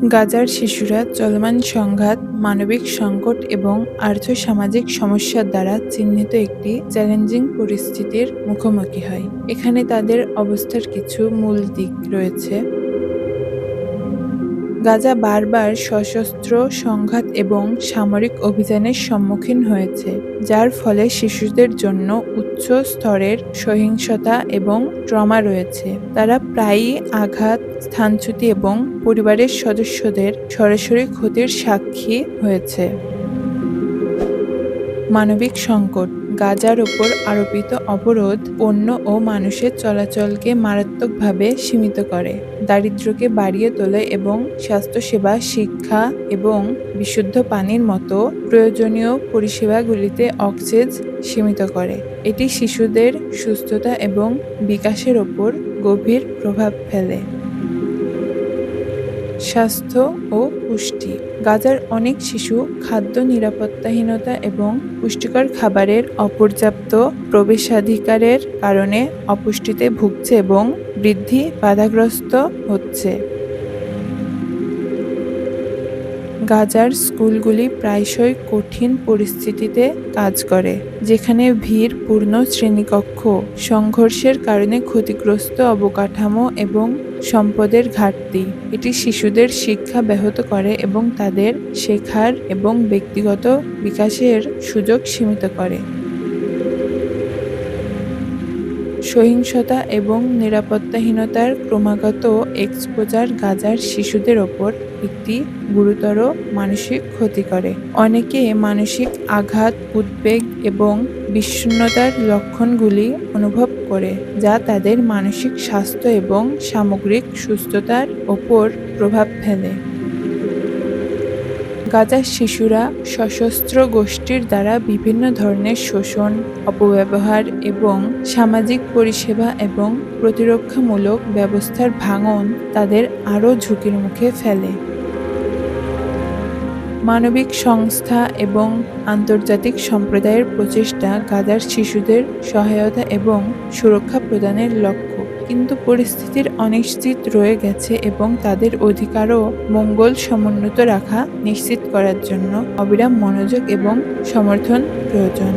গাজার শিশুরা চলমান সংঘাত, মানবিক সংকট এবং আর্থ-সামাজিক সমস্যার দ্বারা চিহ্নিত একটি চ্যালেঞ্জিং পরিস্থিতির মুখোমুখি হয়। এখানে তাদের অবস্থার কিছু মূল দিক রয়েছে। গাজা বারবার সশস্ত্র সংঘাত এবং সামরিক অভিযানের সম্মুখীন হয়েছে, যার ফলে শিশুদের জন্য উচ্চ স্তরের সহিংসতা এবং ট্রমা রয়েছে। তারা প্রায়ই আঘাত, স্থানচ্যুতি এবং পরিবারের সদস্যদের সরাসরি ক্ষতির সাক্ষী হয়েছে। মানবিক সংকট, গাজার ওপর আরোপিত অবরোধ পণ্য ও মানুষের চলাচলকে মারাত্মকভাবে সীমিত করে, দারিদ্র্যকে বাড়িয়ে তোলে এবং স্বাস্থ্যসেবা, শিক্ষা এবং বিশুদ্ধ পানির মতো প্রয়োজনীয় পরিষেবাগুলিতে অ্যাক্সেস সীমিত করে। এটি শিশুদের সুস্থতা এবং বিকাশের ওপর গভীর প্রভাব ফেলে। স্বাস্থ্য ও পুষ্টি, গাজার অনেক শিশু খাদ্য নিরাপত্তাহীনতা এবং পুষ্টিকর খাবারের অপর্যাপ্ত প্রবেশাধিকারের কারণে অপুষ্টিতে ভুগছে এবং বৃদ্ধি বাধাগ্রস্ত হচ্ছে। গাজার স্কুলগুলি প্রায়শই কঠিন পরিস্থিতিতে কাজ করে, যেখানে ভিড়পূর্ণ শ্রেণীকক্ষ, সংঘর্ষের কারণে ক্ষতিগ্রস্ত অবকাঠামো এবং সম্পদের ঘাটতি। এটি শিশুদের শিক্ষা ব্যাহত করে এবং তাদের শেখার এবং ব্যক্তিগত বিকাশের সুযোগ সীমিত করে। সহিংসতা এবং নিরাপত্তাহীনতার ক্রমাগত এক্সপোজার গাজার শিশুদের ওপর একটি গুরুতর মানসিক ক্ষতি করে। অনেকে মানসিক আঘাত, উদ্বেগ এবং বিষণ্ণতার লক্ষণগুলি অনুভব করে, যা তাদের মানসিক স্বাস্থ্য এবং সামগ্রিক সুস্থতার ওপর প্রভাব ফেলে। গাজার শিশুরা সশস্ত্র গোষ্ঠীর দ্বারা বিভিন্ন ধরনের শোষণ, অপব্যবহার এবং সামাজিক পরিষেবা এবং প্রতিরক্ষামূলক ব্যবস্থার ভাঙন তাদের আরও ঝুঁকির মুখে ফেলে। মানবিক সংস্থা এবং আন্তর্জাতিক সম্প্রদায়ের প্রচেষ্টা গাজার শিশুদের সহায়তা এবং সুরক্ষা প্রদানের লক্ষ্য, কিন্তু পরিস্থিতির অনিশ্চিত রয়ে গেছে এবং তাদের অধিকার ও মঙ্গল সমুন্নত রাখা নিশ্চিত করার জন্য অবিরাম মনোযোগ এবং সমর্থন প্রয়োজন।